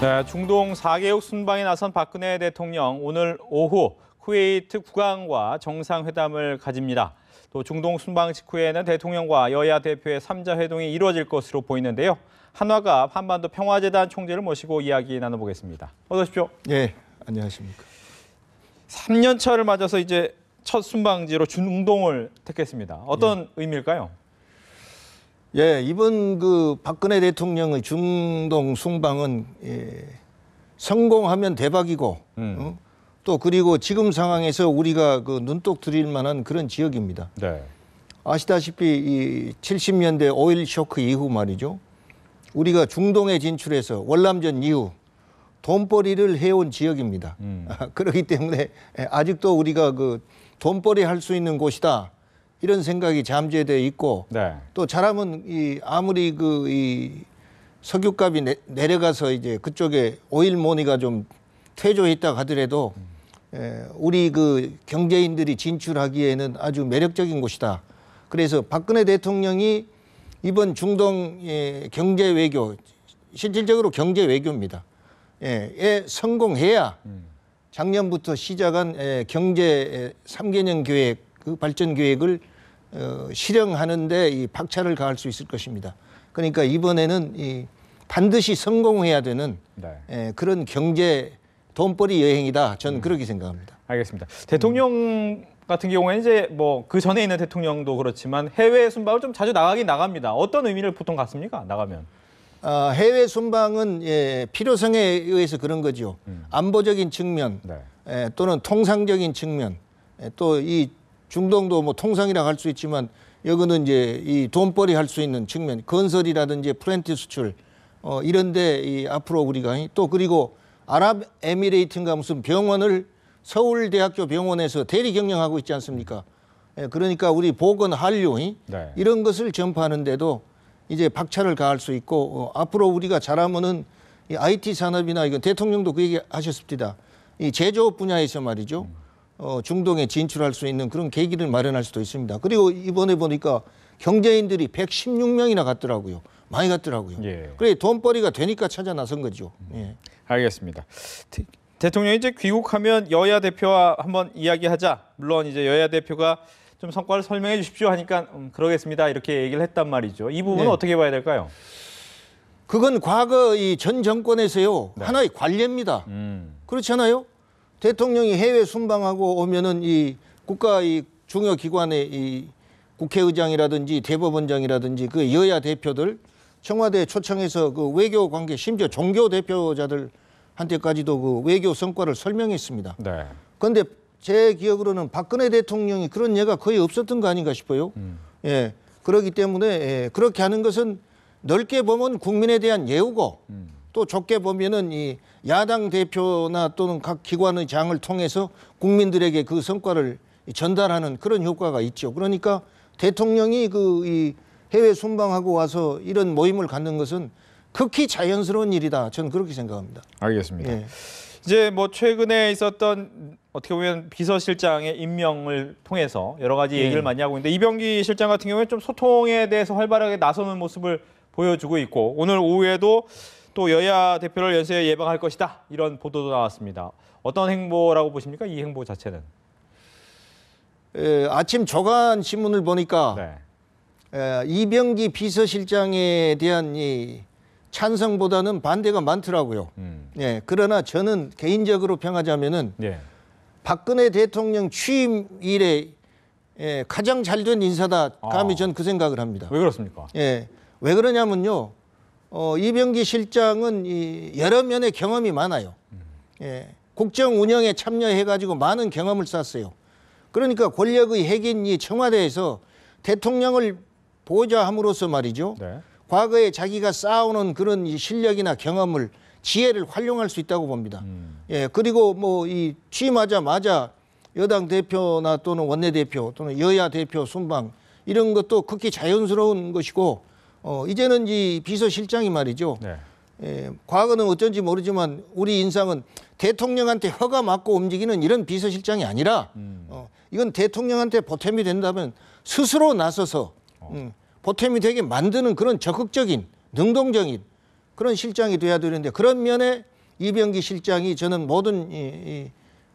네, 중동 4개국 순방에 나선 박근혜 대통령 오늘 오후 쿠웨이트 국왕과 정상회담을 가집니다. 또 중동 순방 직후에는 대통령과 여야 대표의 3자 회동이 이루어질 것으로 보이는데요. 한화갑 한반도 평화재단 총재를 모시고 이야기 나눠보겠습니다. 어서 오십시오. 네, 안녕하십니까. 3년 차를 맞아서 이제 첫 순방지로 중동을 택했습니다. 어떤 의미일까요? 예, 이번 그 박근혜 대통령의 중동 순방은 성공하면 대박이고, 또 그리고 지금 상황에서 우리가 그 눈독 들일 만한 그런 지역입니다. 네. 아시다시피 이 70년대 오일 쇼크 이후 말이죠. 우리가 중동에 진출해서 월남전 이후 돈벌이를 해온 지역입니다. 그렇기 때문에 아직도 우리가 그 돈벌이 할 수 있는 곳이다. 이런 생각이 잠재되어 있고, 네. 또 잘하면 아무리 이 석유값이 내려가서 이제 그쪽에 오일 모니가 좀 퇴조했다 하더라도 우리 그 경제인들이 진출하기에는 아주 매력적인 곳이다. 그래서 박근혜 대통령이 이번 중동 경제 외교, 실질적으로 경제 외교입니다. 에 성공해야 작년부터 시작한 경제 3개년 계획, 그 발전 계획을 실행하는데 이 박차를 가할 수 있을 것입니다. 그러니까 이번에는 반드시 성공해야 되는 그런 경제 돈벌이 여행이다. 저는 그렇게 생각합니다. 알겠습니다. 대통령 같은 경우에는 이제 뭐 그 전에 있는 대통령도 그렇지만 해외 순방을 좀 자주 나가긴 나갑니다. 어떤 의미를 보통 갖습니까? 나가면? 해외 순방은 필요성에 의해서 그런 거죠. 안보적인 측면, 또는 통상적인 측면, 또 이 중동도 뭐 통상이라고 할 수 있지만 여기는 이제 이 돈벌이 할 수 있는 측면, 건설이라든지 프렌트 수출 이런데 앞으로 우리가 또 그리고 아랍에미레이트인가 무슨 병원을 서울대학교 병원에서 대리 경영하고 있지 않습니까? 그러니까 우리 보건 한류 이런 것을 전파하는데도 이제 박차를 가할 수 있고 앞으로 우리가 잘하면은 이 IT 산업이나 이건 대통령도 그 얘기 하셨습니다. 이 제조업 분야에서 말이죠. 중동에 진출할 수 있는 그런 계기를 마련할 수도 있습니다. 그리고 이번에 보니까 경제인들이 116명이나 갔더라고요. 많이 갔더라고요. 그래 돈벌이가 되니까 찾아 나선 거죠. 알겠습니다. 대통령이 이제 귀국하면 여야 대표와 한번 이야기하자. 물론 이제 여야 대표가 좀 성과를 설명해 주십시오 하니까 그러겠습니다. 이렇게 얘기를 했단 말이죠. 이 부분은 어떻게 봐야 될까요? 그건 과거 이 전 정권에서요. 하나의 관례입니다. 그렇잖아요. 대통령이 해외 순방하고 오면은 이 국가 중요 기관의 이 국회의장이라든지 대법원장이라든지 그 여야 대표들 청와대에 초청해서 그 외교 관계 심지어 종교 대표자들한테까지도 그 외교 성과를 설명했습니다. 그런데 제 기억으로는 박근혜 대통령이 그런 예가 거의 없었던 거 아닌가 싶어요. 그렇기 때문에 그렇게 하는 것은 넓게 보면 국민에 대한 예우고 또 좁게 보면은 이 야당 대표나 또는 각 기관의 장을 통해서 국민들에게 그 성과를 전달하는 그런 효과가 있죠. 그러니까 대통령이 이 해외 순방하고 와서 이런 모임을 갖는 것은 극히 자연스러운 일이다. 저는 그렇게 생각합니다. 알겠습니다. 이제 뭐 최근에 있었던 어떻게 보면 비서실장의 임명을 통해서 여러 가지 얘기를 많이 하고 있는데 이병기 실장 같은 경우에 좀 소통에 대해서 활발하게 나서는 모습을 보여주고 있고 오늘 오후에도 또 여야 대표를 연쇄 예방할 것이다. 이런 보도도 나왔습니다. 어떤 행보라고 보십니까? 이 행보 자체는? 아침 조간 신문을 보니까 이병기 비서실장에 대한 이 찬성보다는 반대가 많더라고요. 그러나 저는 개인적으로 평하자면은 박근혜 대통령 취임 이래 가장 잘된 인사다. 감히 전 그 생각을 합니다. 왜 그렇습니까? 왜 그러냐면요. 이병기 실장은 여러 면의 경험이 많아요. 국정 운영에 참여해가지고 많은 경험을 쌓았어요. 그러니까 권력의 핵인 청와대에서 대통령을 보좌함으로써 말이죠. 과거에 자기가 쌓아오는 그런 실력이나 경험을 지혜를 활용할 수 있다고 봅니다. 그리고 뭐 취임하자마자 여당 대표나 또는 원내대표 또는 여야 대표 순방 이런 것도 극히 자연스러운 것이고 이제는 이 비서실장이 말이죠. 과거는 어쩐지 모르지만 우리 인상은 대통령한테 허가 맞고 움직이는 이런 비서실장이 아니라 이건 대통령한테 보탬이 된다면 스스로 나서서 보탬이 되게 만드는 그런 적극적인 능동적인 그런 실장이 돼야 되는데 그런 면에 이병기 실장이 저는 모든 이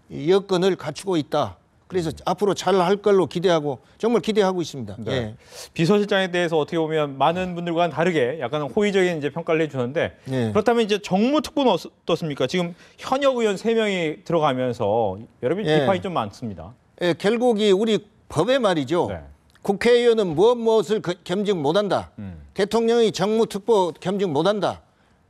여건을 갖추고 있다. 그래서 앞으로 잘 할 걸로 기대하고 정말 기대하고 있습니다. 네. 예. 비서실장에 대해서 어떻게 보면 많은 분들과는 다르게 약간 호의적인 이제 평가를 해주셨는데 예. 그렇다면 이제 정무특보는 어떻습니까? 지금 현역 의원 3명이 들어가면서 여러분 예. 비판이 좀 많습니다. 예, 결국 이 우리 법에 말이죠. 네. 국회의원은 무엇을 겸직 못한다. 대통령이 정무특보 겸직 못한다.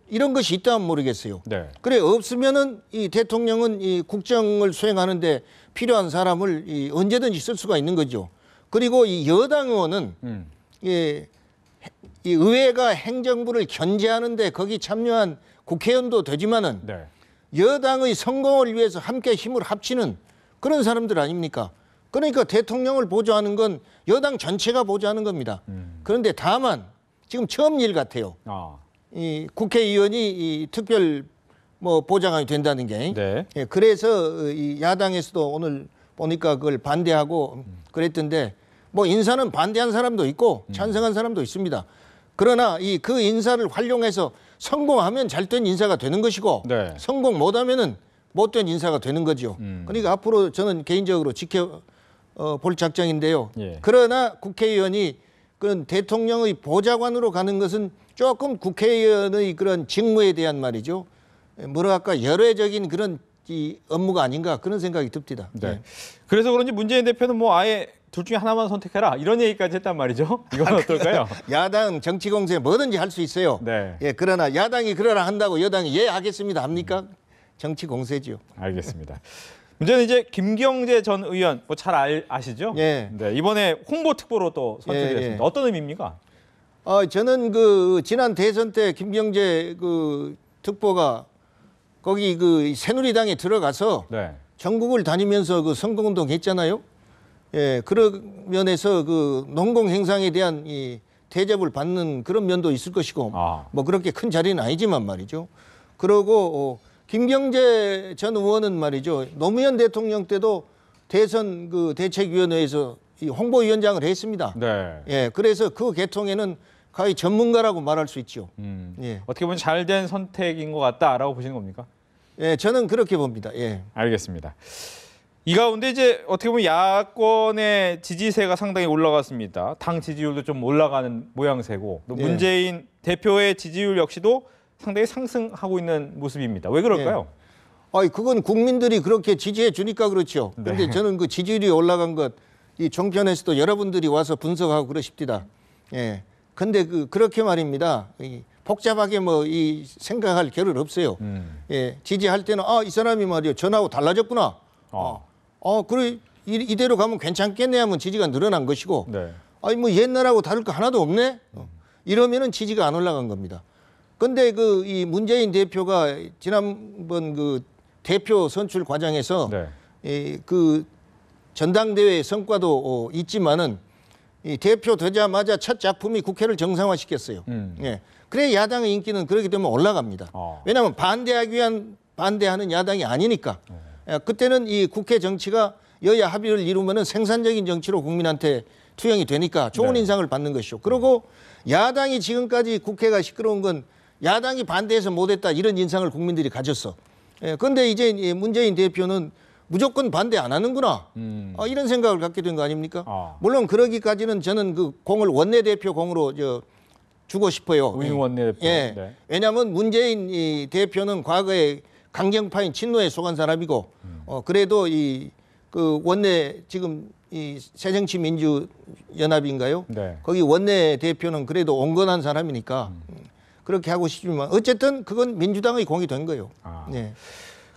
이런 것이 있다면 모르겠어요. 네. 그래 없으면은 이 대통령은 이 국정을 수행하는데 필요한 사람을 언제든지 쓸 수가 있는 거죠. 그리고 이 여당 의원은 이 의회가 행정부를 견제하는데 거기 참여한 국회의원도 되지만은 네. 여당의 성공을 위해서 함께 힘을 합치는 그런 사람들 아닙니까? 그러니까 대통령을 보좌하는 건 여당 전체가 보좌하는 겁니다. 그런데 다만 지금 처음 일 같아요. 이 국회의원이 이 특별 뭐 보좌관이 된다는 게. 네. 예, 그래서 이 야당에서도 오늘 보니까 그걸 반대하고 그랬던데 뭐 인사는 반대한 사람도 있고 찬성한 사람도 있습니다. 그러나 그 인사를 활용해서 성공하면 잘된 인사가 되는 것이고 네. 성공 못하면은 못된 인사가 되는 거죠. 그러니까 앞으로 저는 개인적으로 볼 작정인데요. 예. 그러나 국회의원이 그런 대통령의 보좌관으로 가는 것은 조금 국회의원의 그런 직무에 대한 말이죠. 뭐랄까 열애적인 그런 이 업무가 아닌가 그런 생각이 듭니다. 네. 예. 그래서 그런지 문재인 대표는 뭐 아예 둘 중에 하나만 선택해라 이런 얘기까지 했단 말이죠. 이건 어떨까요? 야당 정치 공세 뭐든지 할 수 있어요. 네. 예, 그러나 야당이 그러라 한다고 여당이 예 하겠습니다 합니까? 정치 공세죠. 알겠습니다. 문제는 이제 김경재 전 의원 뭐 잘 아시죠? 예. 네, 이번에 홍보 특보로 또 선출이 예, 예. 됐습니다. 어떤 의미입니까? 저는 지난 대선 때 김경재 특보가 거기 새누리당에 들어가서 네. 전국을 다니면서 선거운동 했잖아요. 예, 그런 면에서 농공 행상에 대한 이 대접을 받는 그런 면도 있을 것이고 뭐 그렇게 큰 자리는 아니지만 말이죠. 그리고 김경재 전 의원은 말이죠. 노무현 대통령 때도 대선 대책위원회에서 이 홍보위원장을 했습니다. 네. 예, 그래서 그 계통에는 거의 전문가라고 말할 수 있죠. 예. 어떻게 보면 잘된 선택인 것 같다라고 보시는 겁니까? 예, 저는 그렇게 봅니다. 예. 알겠습니다. 이 가운데 이제 어떻게 보면 야권의 지지세가 상당히 올라갔습니다. 당 지지율도 좀 올라가는 모양새고 또 예. 문재인 대표의 지지율 역시도 상당히 상승하고 있는 모습입니다. 왜 그럴까요? 그건 국민들이 그렇게 지지해 주니까 그렇죠. 네. 그런데 저는 그 지지율이 올라간 것 이 종편에서도 여러분들이 와서 분석하고 그러십니다. 예. 근데 그렇게 말입니다. 복잡하게 이 생각할 겨를 없어요. 예. 지지할 때는 이 사람이 말이요 전하고 달라졌구나. 그래 이대로 가면 괜찮겠네 하면 지지가 늘어난 것이고. 네. 뭐 옛날하고 다를 거 하나도 없네. 이러면은 지지가 안 올라간 겁니다. 근데 이 문재인 대표가 지난번 대표 선출 과정에서 네. 전당대회 성과도 있지만은 이 대표 되자마자 첫 작품이 국회를 정상화시켰어요. 예. 그래 야당의 인기는 그렇게 되면 올라갑니다. 왜냐하면 반대하는 야당이 아니니까. 예, 그때는 이 국회 정치가 여야 합의를 이루면은 생산적인 정치로 국민한테 투영이 되니까 좋은 네. 인상을 받는 것이죠. 그리고 야당이 지금까지 국회가 시끄러운 건 야당이 반대해서 못했다 이런 인상을 국민들이 가졌어. 예, 그런데 이제 문재인 대표는 무조건 반대 안 하는구나. 이런 생각을 갖게 된 거 아닙니까? 물론 그러기까지는 저는 공을 원내대표 공으로 주고 싶어요. 우잉 원내대표. 예. 네. 왜냐하면 문재인 이 대표는 과거에 강경파인 친노에 속한 사람이고, 그래도 원내 지금 이 새정치민주연합인가요? 네. 거기 원내대표는 그래도 온건한 사람이니까 그렇게 하고 싶지만 어쨌든 그건 민주당의 공이 된 거예요. 네.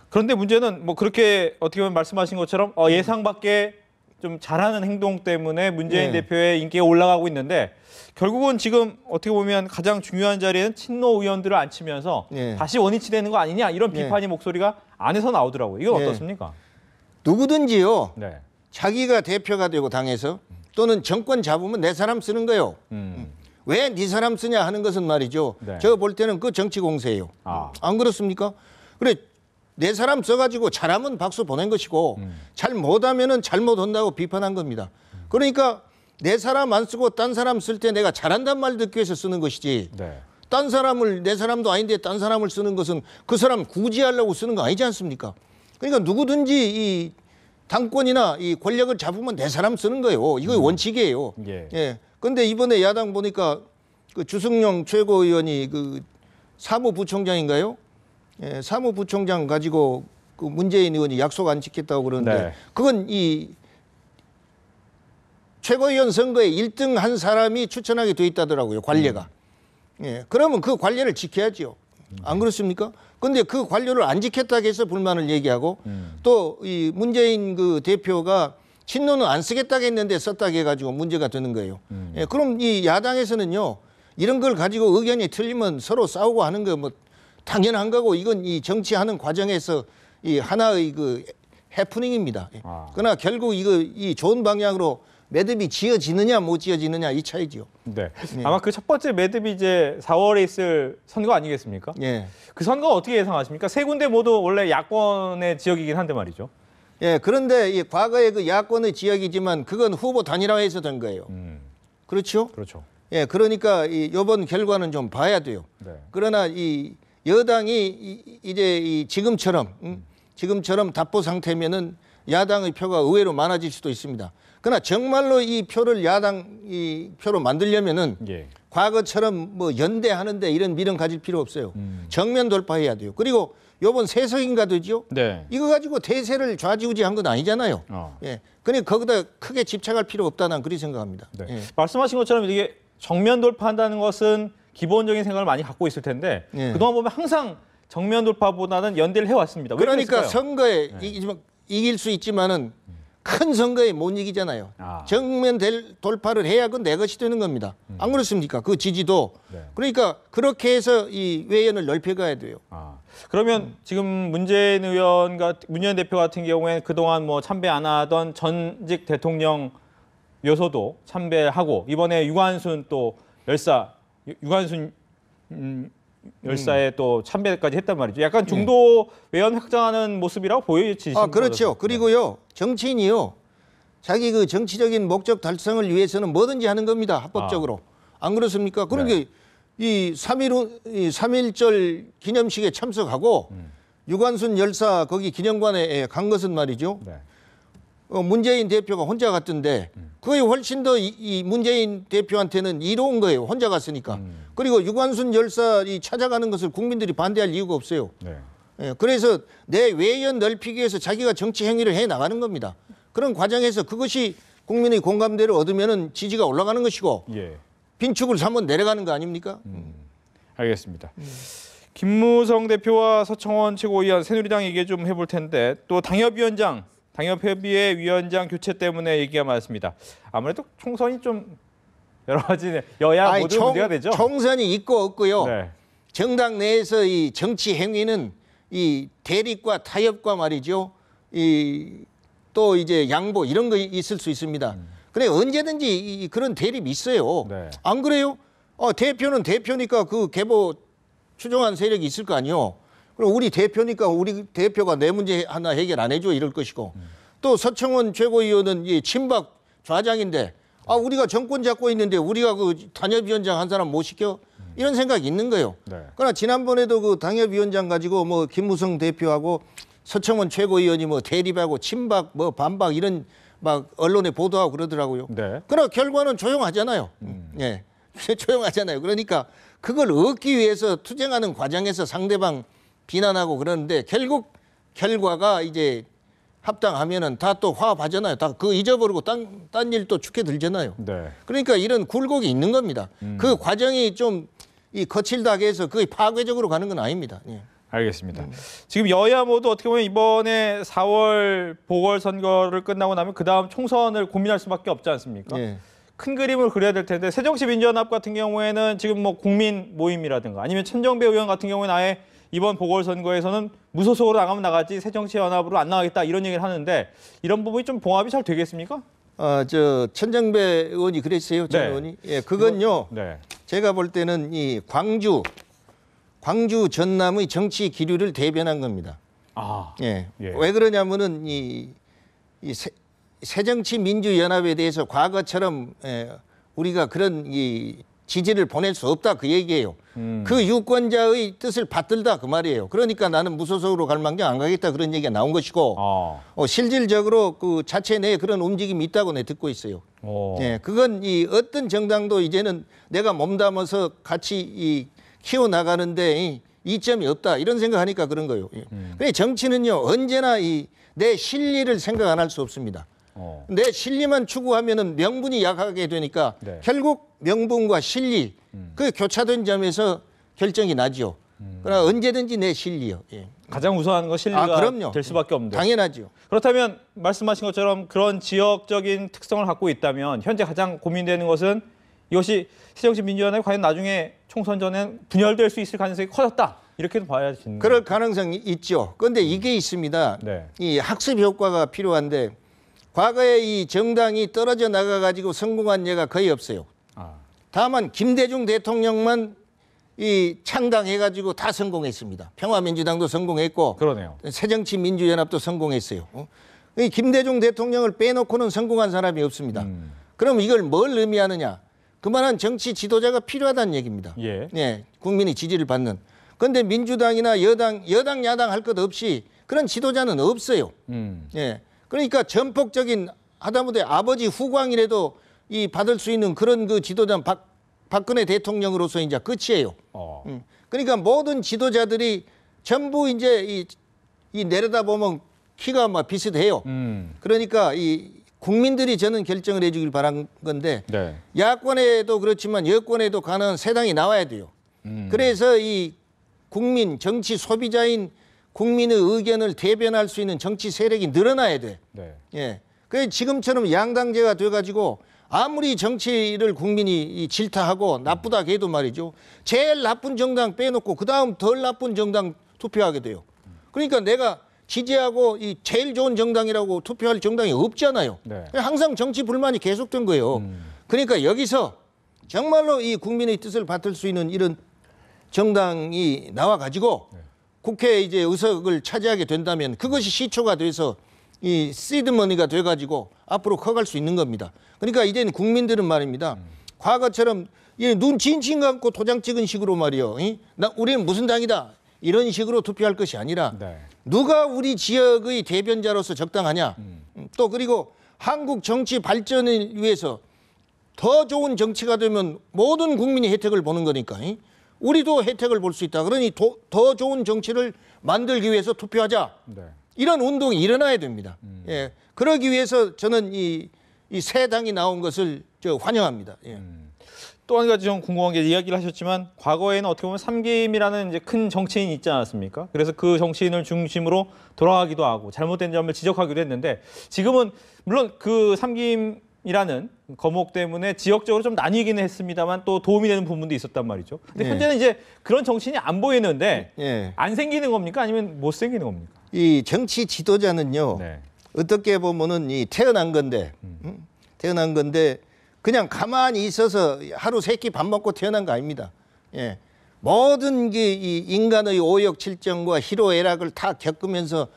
그런데 문제는 뭐 그렇게 어떻게 보면 말씀하신 것처럼 예상 밖에 좀 잘하는 행동 때문에 문재인 네. 대표의 인기가 올라가고 있는데 결국은 지금 어떻게 보면 가장 중요한 자리에는 친노 의원들을 앉히면서 네. 다시 원위치 되는 거 아니냐 이런 네. 비판의 목소리가 안에서 나오더라고요. 이건 네. 어떻습니까? 누구든지요. 네. 자기가 대표가 되고 당에서 또는 정권 잡으면 내 사람 쓰는 거예요. 왜 네 사람 쓰냐 하는 것은 말이죠. 네. 제가 볼 때는 그 정치 공세예요. 안 그렇습니까? 그래 내 사람 써가지고 잘하면 박수 보낸 것이고 잘 못하면은 잘못한다고 비판한 겁니다. 그러니까 내 사람 안 쓰고 딴 사람 쓸 때 내가 잘한단 말 듣기 위해서 쓰는 것이지. 네. 딴 사람을 내 사람도 아닌데 딴 사람을 쓰는 것은 그 사람 구제하려고 쓰는 거 아니지 않습니까? 그러니까 누구든지 이 당권이나 이 권력을 잡으면 내 사람 쓰는 거예요. 이거 원칙이에요. 예. 예. 근데 이번에 야당 보니까 그 주승용 최고위원이 그 사무부총장인가요? 예, 사무부총장 가지고 그 문재인 의원이 약속 안 지켰다고 그러는데 네. 그건 이 최고위원 선거에 1등 한 사람이 추천하게 돼 있다더라고요. 관례가. 예. 그러면 그 관례를 지켜야죠. 안 그렇습니까? 근데 그 관료를 안 지켰다고 해서 불만을 얘기하고 또 이 문재인 그 대표가 친노는 안 쓰겠다고 했는데 썼다고 해가지고 문제가 되는 거예요. 예, 그럼 이 야당에서는요 이런 걸 가지고 의견이 틀리면 서로 싸우고 하는 거 뭐 당연한 거고 이건 이 정치하는 과정에서 이 하나의 그 해프닝입니다. 예. 그러나 결국 이거 이 좋은 방향으로 매듭이 지어지느냐 못 지어지느냐 이 차이죠. 네. 아마 그 첫 번째 매듭이 이제 4월에 있을 선거 아니겠습니까? 예. 그 선거 어떻게 예상하십니까? 세 군데 모두 원래 야권의 지역이긴 한데 말이죠. 예. 그런데 이 과거에 그 야권의 지역이지만 그건 후보 단일화해서 된 거예요. 그렇죠? 그렇죠. 예. 그러니까 이 이번 결과는 좀 봐야 돼요. 네. 그러나 이 여당이 이제 이 지금처럼 답보 상태면은 야당의 표가 의외로 많아질 수도 있습니다. 그러나 정말로 이 표를 야당 이 표로 만들려면은 예. 과거처럼 뭐 연대하는데 이런 미련 가질 필요 없어요. 정면 돌파해야 돼요. 그리고 요번 세석인가 되죠? 네. 이거 가지고 대세를 좌지우지한 건 아니잖아요. 예. 그러니까 거기다 크게 집착할 필요 없다 난 그렇게 생각합니다. 네. 예. 말씀하신 것처럼 이게 정면 돌파한다는 것은 기본적인 생각을 많이 갖고 있을 텐데 예. 그동안 보면 항상 정면 돌파보다는 연대를 해왔습니다. 왜 그러니까 그랬을까요? 선거에 이길 수 있지만은 큰 선거에 못 이기잖아요. 정면 돌파를 해야 그건 내 것이 되는 겁니다. 안 그렇습니까? 그 지지도. 네. 그러니까 그렇게 해서 이 외연을 넓혀가야 돼요. 그러면 지금 문재인 대표 같은 경우에는 그동안 뭐 참배 안 하던 전직 대통령 요소도 참배하고 이번에 유관순 또 열사에 또 참배까지 했단 말이죠. 약간 중도 외연 확장하는 모습이라고 보여지시는 그렇죠. 그리고요 정치인이요 자기 그 정치적인 목적 달성을 위해서는 뭐든지 하는 겁니다. 합법적으로. 안 그렇습니까? 그러니까 이 3.1절 기념식에 참석하고 유관순 열사 거기 기념관에 간 것은 말이죠. 네. 문재인 대표가 혼자 갔던데 그게 훨씬 더 이 문재인 대표한테는 이로운 거예요. 혼자 갔으니까. 그리고 유관순 열사이 찾아가는 것을 국민들이 반대할 이유가 없어요. 네. 예, 그래서 내 외연 넓히기 위해서 자기가 정치 행위를 해 나가는 겁니다. 그런 과정에서 그것이 국민의 공감대를 얻으면은 지지가 올라가는 것이고 예. 빈축을 삼면 내려가는 거 아닙니까? 알겠습니다. 김무성 대표와 서청원 최고위원 새누리당 얘기 좀 해볼 텐데 또 당협협의회 위원장 교체 때문에 얘기가 많습니다. 아무래도 총선이 좀 여러 가지 여야 모두 문제가 되죠. 총선이 있고 없고요. 네. 정당 내에서 이 정치 행위는 이 대립과 타협과 말이죠. 또 이제 양보 이런 거 있을 수 있습니다. 그래 언제든지 그런 대립이 있어요. 네. 안 그래요? 대표는 대표니까 그 계보 추종한 세력이 있을 거 아니요. 그럼 우리 대표니까 우리 대표가 내 문제 하나 해결 안 해줘 이럴 것이고 또 서청원 최고위원은 이 친박 좌장인데 우리가 정권 잡고 있는데 우리가 그 단협위원장 한 사람 못 시켜 이런 생각이 있는 거예요. 네. 그러나 지난번에도 그 당협위원장 가지고 뭐 김무성 대표하고 서청원 최고위원이 뭐 대립하고 친박 뭐 반박 이런 막 언론에 보도하고 그러더라고요. 네. 그러나 결과는 조용하잖아요. 예, 조용하잖아요. 그러니까 그걸 얻기 위해서 투쟁하는 과정에서 상대방 비난하고 그러는데 결국 결과가 이제 합당하면은 다 또 화합하잖아요. 다 그 잊어버리고 딴 일 또 축해 들잖아요. 네. 그러니까 이런 굴곡이 있는 겁니다. 그 과정이 좀 이 거칠다게 해서 그게 파괴적으로 가는 건 아닙니다. 예. 알겠습니다. 지금 여야 모두 어떻게 보면 이번에 4월 보궐선거를 끝나고 나면 그다음 총선을 고민할 수밖에 없지 않습니까? 예. 큰 그림을 그려야 될 텐데 새정치민주연합 같은 경우에는 지금 뭐 국민 모임이라든가 아니면 천정배 의원 같은 경우에는 아예 이번 보궐선거에서는 무소속으로 나가면 나가지 새정치연합으로 안 나가겠다 이런 얘기를 하는데 이런 부분이 좀 봉합이 잘 되겠습니까? 천정배 의원이 그랬어요. 전 네. 의원이. 예, 그건요. 네. 제가 볼 때는 이 광주 전남의 정치 기류를 대변한 겁니다. 예. 예. 왜 그러냐면은 이 새정치민주연합에 대해서 과거처럼 우리가 그런 이 지지를 보낼 수 없다 그 얘기예요. 그 유권자의 뜻을 받들다 그 말이에요. 그러니까 나는 무소속으로 갈 망정 안 가겠다 그런 얘기가 나온 것이고 실질적으로 그 자체 내에 그런 움직임이 있다고 내 듣고 있어요. 예, 그건 이 어떤 정당도 이제는 내가 몸담아서 같이 이 키워나가는데 이점이 없다 이런 생각하니까 그런 거예요. 그래 정치는요 언제나 이 내 실리를 생각 안 할 수 없습니다. 내 실리만 추구하면은 명분이 약하게 되니까 네. 결국 명분과 실리 그 교차된 점에서 결정이 나죠. 그러나 언제든지 내 실리요. 예. 가장 우선한 건 실리가 그럼요. 될 수밖에 없는데. 당연하죠. 그렇다면 말씀하신 것처럼 그런 지역적인 특성을 갖고 있다면 현재 가장 고민되는 것은 이것이 새정치민주연합이 과연 나중에 총선 전엔 분열될 수 있을 가능성이 커졌다. 이렇게도 봐야지. 그럴 가능성이 있죠. 그런데 이게 있습니다. 네. 이 학습 효과가 필요한데 과거에 이 정당이 떨어져 나가가지고 성공한 예가 거의 없어요. 다만 김대중 대통령만 이 창당해가지고 다 성공했습니다. 평화민주당도 성공했고, 그러네요. 새정치민주연합도 성공했어요. 이 김대중 대통령을 빼놓고는 성공한 사람이 없습니다. 그럼 이걸 뭘 의미하느냐? 그만한 정치 지도자가 필요하다는 얘기입니다. 예. 예, 국민이 지지를 받는. 그런데 민주당이나 여당, 야당 할 것 없이 그런 지도자는 없어요. 예, 그러니까 전폭적인 하다못해 아버지 후광이라도 이 받을 수 있는 그런 그 지도자는 박근혜 대통령으로서 이제 끝이에요. 그러니까 모든 지도자들이 전부 이제 이 내려다보면 키가 막 비슷해요. 그러니까 이 국민들이 저는 결정을 해주길 바란 건데 네. 야권에도 그렇지만 여권에도 가는 새 당이 나와야 돼요. 그래서 이 국민 정치 소비자인 국민의 의견을 대변할 수 있는 정치 세력이 늘어나야 돼. 네. 예. 그래서 지금처럼 양당제가 돼가지고 아무리 정치를 국민이 질타하고 나쁘다 해도 말이죠. 제일 나쁜 정당 빼놓고 그 다음 덜 나쁜 정당 투표하게 돼요. 그러니까 내가 지지하고 이 제일 좋은 정당이라고 투표할 정당이 없잖아요. 네. 항상 정치 불만이 계속된 거예요. 그러니까 여기서 정말로 이 국민의 뜻을 받들 수 있는 이런 정당이 나와가지고 국회에 이제 의석을 차지하게 된다면 그것이 시초가 돼서 이 시드머니가 돼가지고 앞으로 커갈 수 있는 겁니다. 그러니까 이제는 국민들은 말입니다. 과거처럼 눈 진칭 감고 도장 찍은 식으로 말이요. 우리는 무슨 당이다. 이런 식으로 투표할 것이 아니라 네. 누가 우리 지역의 대변자로서 적당하냐. 또 그리고 한국 정치 발전을 위해서 더 좋은 정치가 되면 모든 국민이 혜택을 보는 거니까 우리도 혜택을 볼 수 있다. 그러니 더 좋은 정치를 만들기 위해서 투표하자. 네. 이런 운동이 일어나야 됩니다. 예, 그러기 위해서 저는 이 새 당이 나온 것을 환영합니다. 예. 또 한 가지 좀 궁금한 게 이야기를 하셨지만 과거에는 어떻게 보면 삼김이라는 이제 큰 정치인이 있지 않았습니까? 그래서 그 정치인을 중심으로 돌아가기도 하고 잘못된 점을 지적하기도 했는데 지금은 물론 그 삼김이라는 거목 때문에 지역적으로 좀 나뉘기는 했습니다만 또 도움이 되는 부분도 있었단 말이죠. 근데 예. 현재는 이제 그런 정치인이 안 보이는데 예. 안 생기는 겁니까? 아니면 못 생기는 겁니까? 이 정치 지도자는요. 네. 어떻게 보면은 태어난 건데 그냥 가만히 있어서 하루 세 끼 밥 먹고 태어난 거 아닙니다. 예. 모든 이 인간의 오욕칠정과 희로애락을 다 겪으면서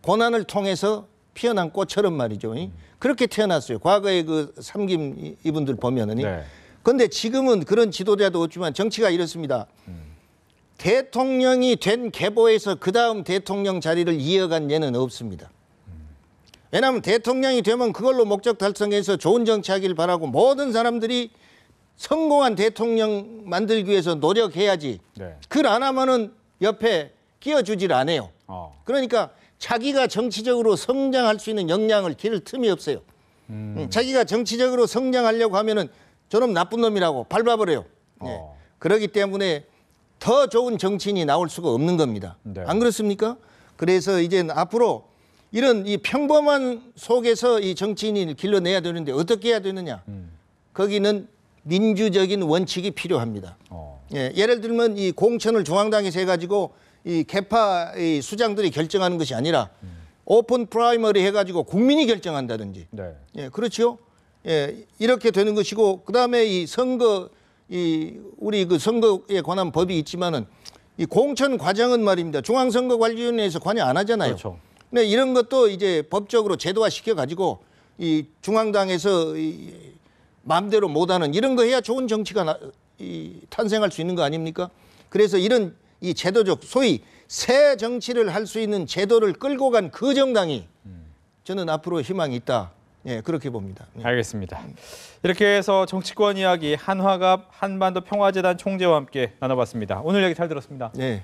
고난을 통해서 피어난 꽃처럼 말이죠. 그렇게 태어났어요. 과거에 그 삼김 이분들 보면은. 네. 그런데 지금은 그런 지도자도 없지만 정치가 이렇습니다. 대통령이 된 계보에서 그 다음 대통령 자리를 이어간 예는 없습니다. 왜냐하면 대통령이 되면 그걸로 목적 달성해서 좋은 정치하길 바라고 모든 사람들이 성공한 대통령 만들기 위해서 노력해야지. 네. 그걸 안 하면은 옆에 끼워주질 않아요. 그러니까 자기가 정치적으로 성장할 수 있는 역량을 기를 틈이 없어요. 자기가 정치적으로 성장하려고 하면은 저놈 나쁜 놈이라고 밟아버려요. 네. 그렇기 때문에 더 좋은 정치인이 나올 수가 없는 겁니다. 네. 안 그렇습니까? 그래서 이제 앞으로 이런 이 평범한 속에서 이 정치인을 길러내야 되는데 어떻게 해야 되느냐? 거기는 민주적인 원칙이 필요합니다. 예, 예를 들면 이 공천을 중앙당에서 해가지고 이 개파 이 수장들이 결정하는 것이 아니라 오픈 프라이머리 해가지고 국민이 결정한다든지. 네. 예, 그렇죠. 예, 이렇게 되는 것이고 그다음에 이 선거 우리 그 선거에 관한 법이 있지만은 이 공천 과정은 말입니다. 중앙선거관리위원회에서 관여 안 하잖아요. 그렇죠. 근데 이런 것도 이제 법적으로 제도화 시켜가지고 이 중앙당에서 마음대로 못하는 이런 거 해야 좋은 정치가 탄생할 수 있는 거 아닙니까? 그래서 이런 이 제도적 소위 새 정치를 할 수 있는 제도를 끌고 간 그 정당이 저는 앞으로 희망이 있다. 예, 그렇게 봅니다. 예. 알겠습니다. 이렇게 해서 정치권 이야기 한화갑 한반도 평화재단 총재와 함께 나눠봤습니다. 오늘 얘기 잘 들었습니다. 네.